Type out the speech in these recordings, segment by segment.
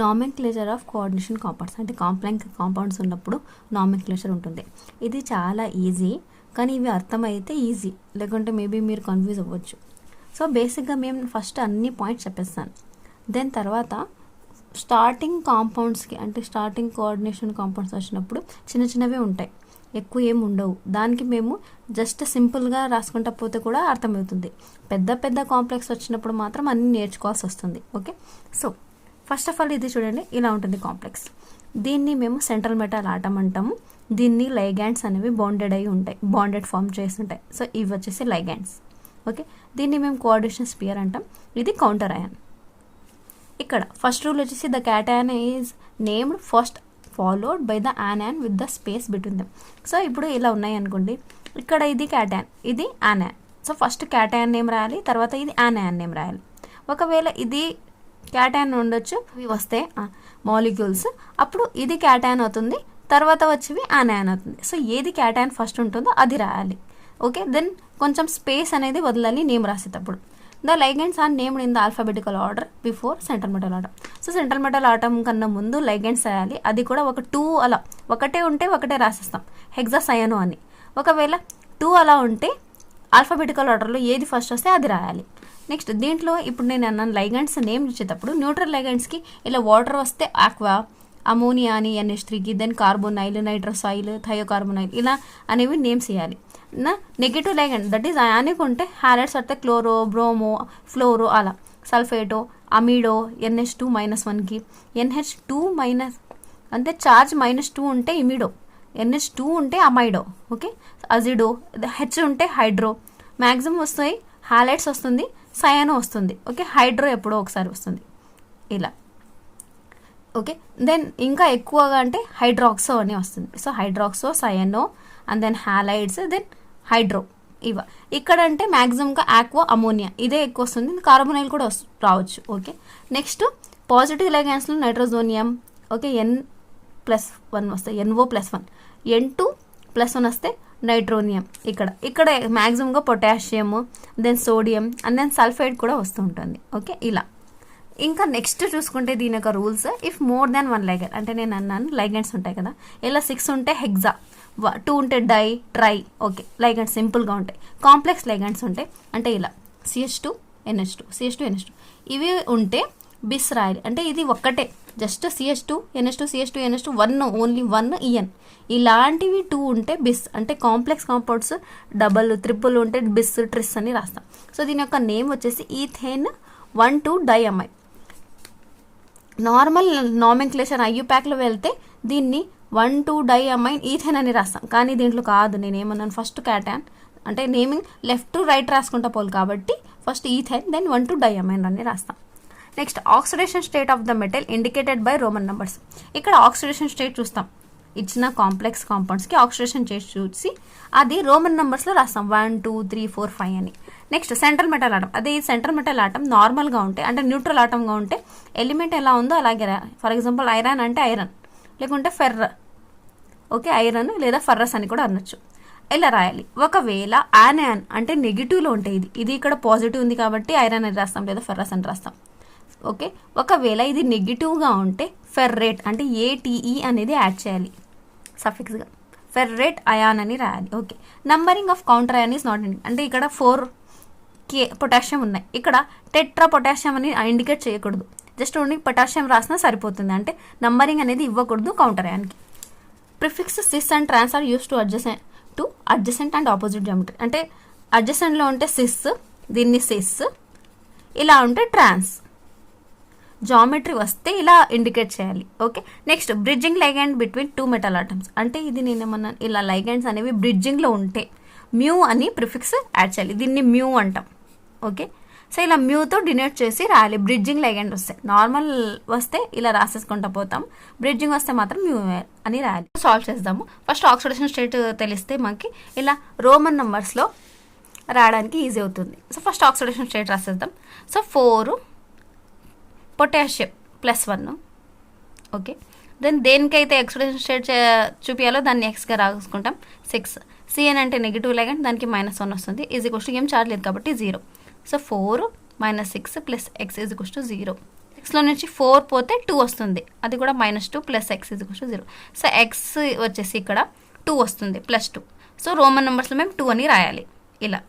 Nomenclature of coordination compounds అంటే complex compounds ఉన్నప్పుడు nomenclature ఉంటుంది. ఇది చాలా ఈజీ, కానీ ఇవి అర్థమైతే ఈజీ, లేకుంటే మేబీ మీరు కన్ఫ్యూజ్ అవ్వచ్చు. సో బేసిక్గా మేము ఫస్ట్ అన్ని పాయింట్స్ చెప్పేస్తాను. దెన్ తర్వాత స్టార్టింగ్ కాంపౌండ్స్కి అంటే స్టార్టింగ్ కోఆర్డినేషన్ కాంపౌండ్స్ వచ్చినప్పుడు చిన్న చిన్నవే ఉంటాయి, ఎక్కువ ఏమి ఉండవు. దానికి మేము జస్ట్ సింపుల్గా రాసుకుంటా పోతే కూడా అర్థమవుతుంది. పెద్ద పెద్ద కాంప్లెక్స్ వచ్చినప్పుడు మాత్రం అన్నీ నేర్చుకోవాల్సి వస్తుంది. Okay, so first of all ఇది చూడండి, ఇలా ఉంటుంది కాంప్లెక్స్. దీన్ని మేము సెంట్రల్ మెటల్ ఆటం అంటాము. దీన్ని లైగాండ్స్ అనేవి బాండెడ్ అయి ఉంటాయి, బాండెడ్ ఫామ్ చేసి ఉంటాయి. సో ఇవి వచ్చేసి లైగాండ్స్. ఓకే, దీన్ని మేము కోఆర్డినేషన్ స్పియర్ అంటాం. ఇది కౌంటర్ అయాన్. ఇక్కడ ఫస్ట్ రూల్ వచ్చేసి the cation is named first followed by the anion with the space between them. So ఇప్పుడు ఇలా ఉన్నాయి అనుకోండి, ఇక్కడ ఇది క్యాటయాన్, ఇది యానాన్. సో ఫస్ట్ క్యాటయాన్ నేమ్ రాయాలి, తర్వాత ఇది యానాన్ నేమ్ రాయాలి. ఒకవేళ ఇది క్యాటయాన్ ఉండొచ్చు, ఇవి వస్తే మాలిక్యూల్స్, అప్పుడు ఇది క్యాటయాన్ అవుతుంది, తర్వాత వచ్చేవి యానాన్ అవుతుంది. సో ఏది క్యాటయాన్ ఫస్ట్ ఉంటుందో అది రాయాలి. ఓకే, దెన్ కొంచెం స్పేస్ అనేది వదలాలి నేమ్ రాసేటప్పుడు. The ligands are named in the alphabetical order before central metal atom. So central metal atom కన్నా ముందు లైగెండ్స్ రాయాలి. అది కూడా ఒక 2 అలా, ఒకటే ఉంటే ఒకటే రాసేస్తాం, హెక్సాసయనో అని. ఒకవేళ 2 అలా ఉంటే ఆల్ఫాబెటికల్ ఆర్డర్లో ఏది ఫస్ట్ వస్తే అది రాయాలి. నెక్స్ట్ దీంట్లో ఇప్పుడు నేను అన్నాను లైగెండ్స్ నేమ్ ఇచ్చేటప్పుడు న్యూట్రల్ లైగెండ్స్కి ఇలా వాటర్ వస్తే ఆక్వా, అమోనియా అని NH3కి, దెన్ కార్బోనైల్, నైట్రోసైల్, థయోకార్బోనైల్ ఇలా అనేవి నేమ్స్ ఇవ్వాలి. నా negative ligand that is ionic ఉంటే హ్యాలైడ్స్ వస్తే క్లోరో, బ్రోమో, ఫ్లోరో అలా, సల్ఫేటో, అమిడో, NH2-1కి, NH2- అంటే చార్జ్ -2 ఉంటే ఇమిడో, NH2 ఉంటే అమైడో. ఓకే, అజిడో, H ఉంటే హైడ్రో, మ్యాక్సిమం వస్తాయి హ్యాలైడ్స్ వస్తుంది, సయానో వస్తుంది. ఓకే, హైడ్రో ఎప్పుడో ఒకసారి వస్తుంది ఇలా. ఓకే, దెన్ ఇంకా ఎక్కువగా అంటే హైడ్రాక్సో అని వస్తుంది. So hydroxo, cyano and then halides, then hydro ఇవ. ఇక్కడ అంటే మ్యాక్సిమంగా ఆక్వా, అమోనియా ఇదే ఎక్కువ వస్తుంది, కార్బోనైల్ కూడా రావచ్చు. ఓకే, నెక్స్ట్ పాజిటివ్ లైగాండ్స్లో నైట్రోజోనియం, ఓకే, N+1 వస్తాయి, NO+1, N2+1 వస్తే నైట్రోనియం. ఇక్కడ మ్యాక్సిమంగా potassium, then sodium and then sulphide కూడా వస్తూ ఉంటుంది. ఓకే, ఇలా. ఇంకా నెక్స్ట్ చూసుకుంటే దీని యొక్క rules, if more than 1 ligand అంటే నేను అన్నాను లైగెండ్స్ ఉంటాయి కదా, ఇలా 6 ఉంటే హెక్సా, 2 ఉంటే డై, ట్రై. ఓకే, లైగెండ్స్ సింపుల్గా ఉంటాయి. కాంప్లెక్స్ లైగెండ్స్ ఉంటాయి అంటే ఇలా CH2NH2, CH2NH2 ఇవి ఉంటే బిస్ రాయాలి. అంటే ఇది ఒక్కటే just CH2NH2, CH2NH2 1, only 1 EN. ఇలాంటివి 2 ఉంటే బిస్. అంటే కాంప్లెక్స్ కాంపౌండ్స్ డబల్, ట్రిపుల్ ఉంటే బిస్, ట్రిస్ అని రాస్తాం. సో దీని యొక్క నేమ్ వచ్చేసి ఈథేన్ 1,2-డైఅమైన్. నార్మల్ నామెన్క్లేచర్ IUPACలో వెళ్తే దీన్ని 1,2-డైఅమైన్ ఈథేన్ అని రాస్తాం, కానీ దీంట్లో కాదు. నేనేమన్నాను ఫస్ట్ క్యాటయాన్ అంటే నేమింగ్ లెఫ్ట్ టు రైట్ రాసుకుంటా పోలు కాబట్టి ఫస్ట్ ఈథేన్, దెన్ 1,2-డైఅమైన్ అని రాస్తాం. Next oxidation state of the metal indicated by Roman numbers. ఇక్కడ ఆక్సిడేషన్ స్టేట్ చూస్తాం, ఇచ్చిన కాంప్లెక్స్ కాంపౌండ్స్కి ఆక్సిడేషన్ స్టేట్ చూసి అది రోమన్ నెంబర్స్లో రాస్తాం, 1, 2, 3, 4, 5 అని. Next central metal atom. అదే సెంట్రల్ మెటల్ ఆటం నార్మల్గా ఉంటే అంటే న్యూట్రల్ ఆటంగా ఉంటే ఎలిమెంట్ ఎలా ఉందో అలాగే ఫర్ ఎగ్జాంపుల్ ఐరన్ అంటే ఐరన్, లేకుంటే ఫెర్ర. ఓకే, ఐరన్ లేదా ఫర్రస్ అని కూడా అనొచ్చు. ఇలా రాయాలి. ఒకవేళ యానాన్ అంటే నెగిటివ్లో ఉంటే ఇది ఇక్కడ పాజిటివ్ ఉంది కాబట్టి ఐరన్ అని రాస్తాం, లేదా ఫెర్రస్ అని రాస్తాం. ఓకే, ఒకవేళ ఇది నెగిటివ్గా ఉంటే ఫెర్రేట్ అంటే ATE అనేది యాడ్ చేయాలి సఫిక్స్గా, ఫెర్రేట్ అయాన్ అని రాయాలి. Okay, numbering of counter ion is not అంటే ఇక్కడ 4K పొటాషియం ఉన్నాయి, ఇక్కడ టెట్రా పొటాషియం అని ఇండికేట్ చేయకూడదు, జస్ట్ ఓన్లీ పొటాషియం రాసినా సరిపోతుంది. అంటే నంబరింగ్ అనేది ఇవ్వకూడదు కౌంటర్ అయాన్కి. Prefix cis and trans are use to adjacent and opposite geometry. అంటే అడ్జసెంట్లో ఉంటే సిస్, దీన్ని సిస్, ఇలా ఉంటే ట్రాన్స్. జామెట్రీ వస్తే ఇలా ఇండికేట్ చేయాలి. Okay, next bridging ligand between 2 metal atoms. అంటే ఇది నేనేమన్నాను ఇలా లైగెండ్స్ అనేవి బ్రిడ్జింగ్లో ఉంటే మ్యూ అని ప్రిఫిక్స్ యాడ్ చేయాలి, దీన్ని మ్యూ అంటాం. ఓకే, సో ఇలా మ్యూతో డినోట్ చేసి రాయాలి బ్రిడ్జింగ్ లైగెండ్ వస్తే. నార్మల్ వస్తే ఇలా రాసేసుకుంటా పోతాం, బ్రిడ్జింగ్ వస్తే మాత్రం మ్యూ అని రాయాలి. సాల్వ్ చేద్దాము. ఫస్ట్ ఆక్సిడేషన్ స్టేట్ తెలిస్తే మనకి ఇలా రోమన్ నెంబర్స్లో రాయడానికి ఈజీ అవుతుంది. సో ఫస్ట్ ఆక్సిడేషన్ స్టేట్ రాసేద్దాం. So 4 potassium +1. ఓకే, దెన్ దేనికైతే ఆక్సిడేషన్ స్టేట్ చూపించాలో దాన్ని ఎక్స్గా రాసుకుంటాం. 6 CN అంటే నెగిటివ్ లైగెండ్, దానికి -1 వస్తుంది, ఏం చార్జ్ లేదు కాబట్టి 0. So 4 - 6 + x = 0. 6లో నుంచి 4 పోతే 2 వస్తుంది, అది కూడా -2 ప్లస్ x = 0. సో x వచ్చేసి ఇక్కడ 2 వస్తుంది +2. సో రోమన్ నెంబర్స్లో మేము 2 అని రాయాలి ఇలా.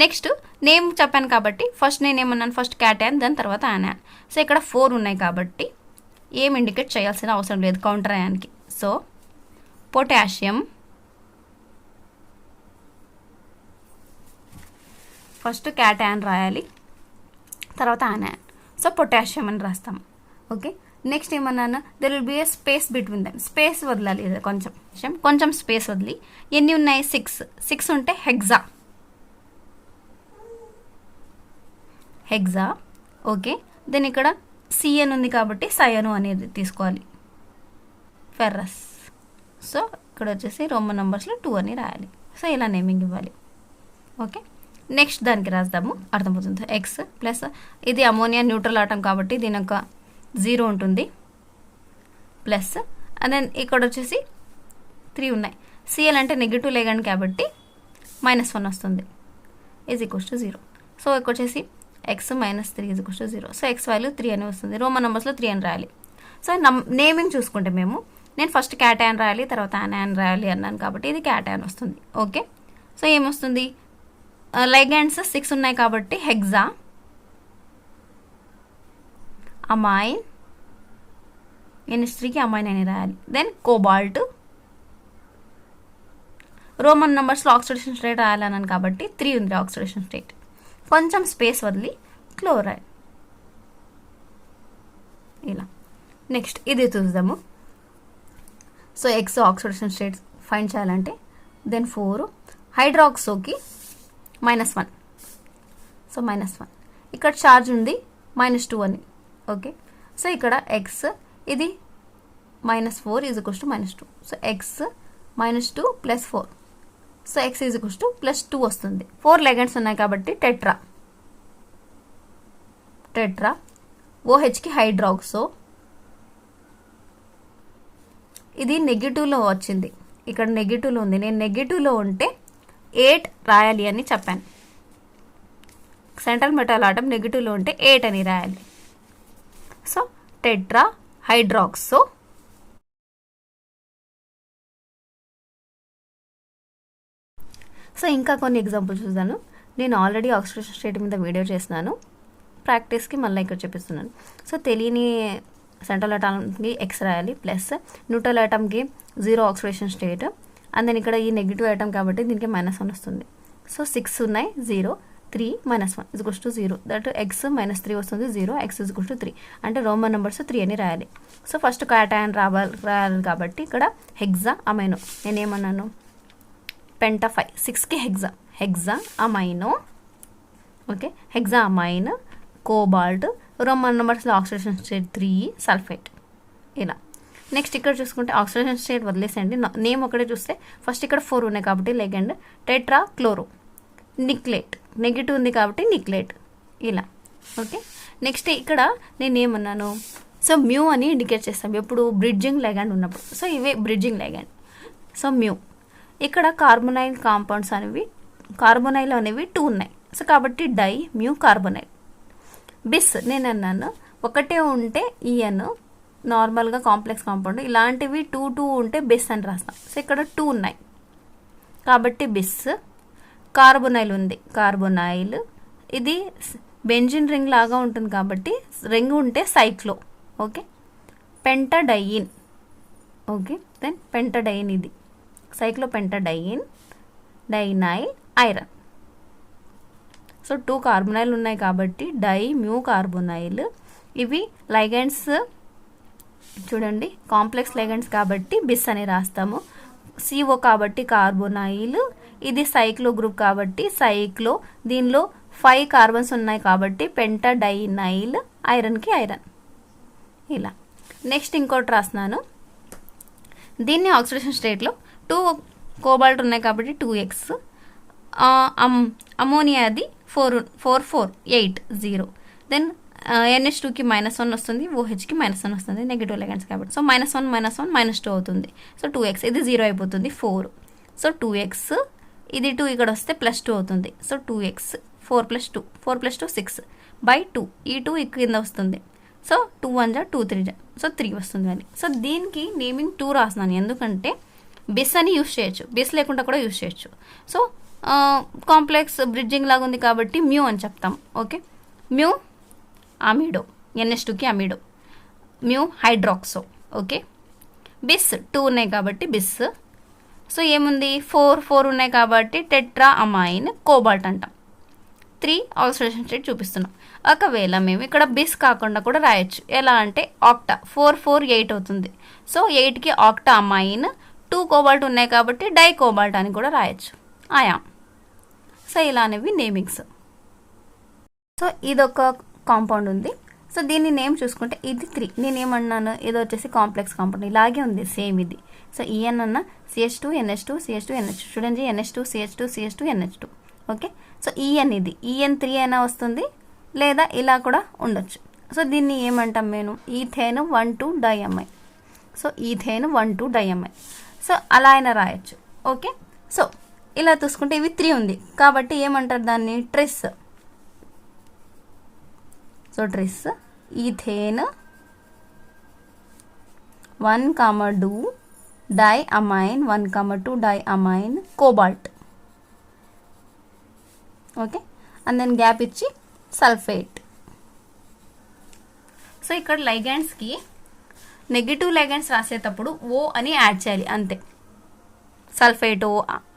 నెక్స్ట్ నేమ్ చెప్పాను కాబట్టి ఫస్ట్ నేను ఏమన్నాను, ఫస్ట్ క్యాటయాన్ దాని తర్వాత యానాన్. సో ఇక్కడ 4 ఉన్నాయి కాబట్టి ఏం ఇండికేట్ చేయాల్సిన అవసరం లేదు కౌంటర్ అయాన్కి. సో పొటాషియం ఫస్ట్ క్యాటయాన్ రాయాలి, తర్వాత యానాన్. సో పొటాషియం అని రాస్తాం. ఓకే, నెక్స్ట్ ఏమన్నాను, there will be a space between them. Space వదలాలి కొంచెం స్పేస్ వదిలి. ఎన్ని ఉన్నాయి, 6 ఉంటే హెగ్జా. ఓకే, దెన్ ఇక్కడ సిఎన్ ఉంది కాబట్టి సయను అనేది తీసుకోవాలి, ఫెర్రస్. సో ఇక్కడ వచ్చేసి రోమన్ నెంబర్స్లో 2 అని రాయాలి. సో ఇలా నేమింగ్ ఇవ్వాలి. ఓకే, నెక్స్ట్ దానికి రాద్దాము, అర్థమవుతుంది. ఎక్స్ ప్లస్ ఇది అమోనియా న్యూట్రల్ ఆటం కాబట్టి దీని యొక్క 0 ఉంటుంది, ప్లస్ అండ్ దెన్ ఇక్కడ వచ్చేసి 3 ఉన్నాయి. సిఎల్ అంటే నెగిటివ్ లేగండి కాబట్టి -1 వస్తుంది, = 0. సో ఇక్కడ వచ్చేసి x - 3 = 0. సో x వాల్యూ 3 అని వస్తుంది. రోమన్ నెంబర్స్లో 3 అని రాయాలి. సో నేమింగ్ చూసుకుంటే నేను ఫస్ట్ క్యాటయాన్ రాయాలి, తర్వాత యానాన్ రాయాలి అన్నాను కాబట్టి ఇది క్యాటయాన్ వస్తుంది. ఓకే, సో ఏమొస్తుంది, లైగండ్స్ 6 ఉన్నాయి కాబట్టి హెగ్జా, అమైన్, NH3కి అమైన్ అని రాయాలి. Then cobalt. రోమన్ నెంబర్స్లో ఆక్సిడేషన్ స్టేట్ రాయాలన్నాను కాబట్టి 3 ఉంది ఆక్సిడేషన్ స్టేట్. కొంచెం స్పేస్ వదిలి క్లోరైడ్ ఇలా. నెక్స్ట్ ఇది చూద్దాము. So x oxidation state find చేయాలంటే దెన్ 4 హైడ్రాక్సోకి -1. సో -1 ఇక్కడ ఛార్జ్ ఉంది -2 అని. ఓకే, సో ఇక్కడ ఎక్స్ ఇది -4 = -2. So X -2 + 4. సో x = +2 వస్తుంది. 4 లెగెండ్స్ ఉన్నాయి కాబట్టి టెట్రా. OHకి హైడ్రాక్సో. ఇది నెగిటివ్లో వచ్చింది, ఇక్కడ నెగిటివ్లో ఉంది. నేను నెగిటివ్లో ఉంటే 8 రాయాలి అని చెప్పాను. సెంట్రల్ మెటల్ ఆటం నెగిటివ్లో ఉంటే 8 అని రాయాలి. So tetra హైడ్రాక్సో. సో ఇంకా కొన్ని ఎగ్జాంపుల్స్ చూద్దాను. నేను ఆల్రెడీ ఆక్సిడేషన్ స్టేట్ మీద వీడియో చేస్తున్నాను, ప్రాక్టీస్కి మళ్ళీ ఇక్కడ చూపిస్తున్నాను. సో తెలియని సెంట్రల్ ఆటంకి ఎక్స్ రాయాలి, ప్లస్ న్యూట్రల్ ఆటంకి 0 ఆక్సిడేషన్ స్టేట్. అండ్ దెన్ ఇక్కడ ఈ నెగిటివ్ ఐటమ్ కాబట్టి దీనికి -1 వస్తుంది. సో 6 ఉన్నాయి, 0, 3 -1 = 0. దట్ x -3 వస్తుంది, 0, x = 3. అంటే రోమన్ నెంబర్స్ 3 అని రాయాలి. సో ఫస్ట్ క్యాటయాన్ రాయాలి కాబట్టి ఇక్కడ హెగ్జా అమైనో. నేనేమన్నాను, పెంటా5, 6కి hexa amino. Okay, hexa amine, cobalt. Roman నెంబర్స్లో ఆక్సిడేషన్ స్టేట్ 3 సల్ఫేట్ ఇలా. నెక్స్ట్ ఇక్కడ చూసుకుంటే ఆక్సిడేషన్ స్టేట్ వదిలేసండి, నేమ్ ఒకటే చూస్తే ఫస్ట్ ఇక్కడ 4 ఉన్నాయి కాబట్టి లెగెండ్ టెట్రా క్లోరో. నిక్లేట్ నెగిటివ్ ఉంది కాబట్టి నిక్లేట్ ఇలా. ఓకే, నెక్స్ట్ ఇక్కడ నేను ఏమన్నాను, సో మ్యూ అని ఇండికేట్ చేస్తాం ఎప్పుడు బ్రిడ్జింగ్ లెగెండ్ ఉన్నప్పుడు. సో ఇవే బ్రిడ్జింగ్ లెగెండ్. So mu. ఇక్కడ కార్బొనైల్ కాంపౌండ్స్ అనేవి కార్బొనైల్ అనేవి 2 ఉన్నాయి. సో కాబట్టి డై మ్యూ కార్బొనైల్. బిస్ నేను అన్నాను ఒకటే ఉంటే ఈఎన్ నార్మల్గా కాంప్లెక్స్ కాంపౌండ్, ఇలాంటివి 2 ఉంటే బిస్ అని రాస్తాం. సో ఇక్కడ 2 ఉన్నాయి కాబట్టి బిస్. కార్బొనైల్ ఉంది, కార్బొనైల్. ఇది బెంజిన్ రింగ్ లాగా ఉంటుంది కాబట్టి రింగ్ ఉంటే సైక్లో. ఓకే, పెంటడైయిన్. ఓకే, దెన్ పెంటడైయిన్, ఇది సైక్లోపెంటడైయిన్, డైనైల్ ఐరన్. సో 2 కార్బొనైల్ ఉన్నాయి కాబట్టి డై మ్యూ కార్బొనైల్. ఇవి లైగెండ్స్ చూడండి, కాంప్లెక్స్ లైగెండ్స్ కాబట్టి బిస్ అని రాస్తాము. CO కాబట్టి కార్బొనైల్, ఇది సైక్లో గ్రూప్ కాబట్టి సైక్లో. దీనిలో 5 కార్బన్స్ ఉన్నాయి కాబట్టి పెంటడైనైల్, ఐరన్కి ఐరన్ ఇలా. నెక్స్ట్ ఇంకోటి రాస్తున్నాను, దీన్ని ఆక్సిడేషన్ స్టేట్లో 2 కోబాల్ట్ ఉన్నాయి కాబట్టి 2x. అమోనియాది 4 8 0. దెన్ NH2కి -1 వస్తుంది, OHకి -1 వస్తుంది, నెగిటివ్ లెగెండ్స్ కాబట్టి. సో -1 -2 అవుతుంది. సో 2x, ఇది 0 అయిపోతుంది, 4. సో 2x, ఇది 2 ఇక్కడ వస్తే +2 అవుతుంది. సో 2x, 4 + 2 6, 2 ఈ 2 కింద వస్తుంది. సో 2 1 జా 2 3 జా సో 3 వస్తుంది అని. సో దీనికి నేమింగ్ 2 రాస్తున్నాను, ఎందుకంటే బిస్ అని యూస్ చేయొచ్చు, బిస్ లేకుండా కూడా యూస్ చేయొచ్చు. సో కాంప్లెక్స్ బ్రిడ్జింగ్ లాగా ఉంది కాబట్టి మ్యూ అని చెప్తాం. ఓకే, మ్యూ అమిడో, NH2కి amido, mu hydroxo. Okay, bis 2 ఉన్నాయి కాబట్టి బిస్. సో ఏముంది 4 ఉన్నాయి కాబట్టి టెట్రా అమైన్ కోబాల్ట్ అంటాం. 3 ఆక్సిడేషన్ స్టేట్ చూపిస్తున్నాం. ఒకవేళ మేము ఇక్కడ బిస్ కాకుండా కూడా రాయొచ్చు, ఎలా అంటే ఆక్టా, 4 4 8 అవుతుంది. సో 8కి ఆక్టా అమైన్, 2 కోబాల్ట్ ఉన్నాయి కాబట్టి డై కోబాల్ట్ అని కూడా రాయొచ్చు, ఆయామ్. సో ఇలా అనేవి నేమింగ్స్. సో ఇదొక కాంపౌండ్ ఉంది. సో దీన్ని నేమ్ చూసుకుంటే ఇది 3, నేనేమన్నాను, ఇది వచ్చేసి కాంప్లెక్స్ కాంపౌండ్, ఇలాగే ఉంది సేమ్ ఇది. సో ఈఎన్ అన్న CH2 NH2 CH2 NH2, చూడండి NH2 CH2 CH2 NH2. Okay, so EN ఇది ఈఎన్ 3 అయినా వస్తుంది, లేదా ఇలా కూడా ఉండొచ్చు. సో దీన్ని ఏమంటాం మేము, ethane 1,2 diamine. So ethane 1,2 diamine. So అలా అయినా రాయొచ్చు. ఓకే, సో ఇలా చూసుకుంటే ఇవి 3 ఉంది కాబట్టి ఏమంటారు దాన్ని, tris. So tris ethane 1,2 diamine 1,2 diamine cobalt. Okay, and then gap ఇచ్చి సల్ఫేట్. సో ఇక్కడ లైగాండ్స్కి నెగిటివ్ లైగాండ్స్ రాసేటప్పుడు ఓ అని యాడ్ చేయాలి అంతే, సల్ఫేటో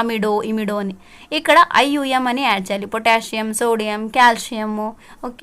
అమిడో ఇమిడో అని. ఇక్కడ IUM అని యాడ్ చేయాలి, పొటాషియం సోడియం కాల్షియము. ఓకే,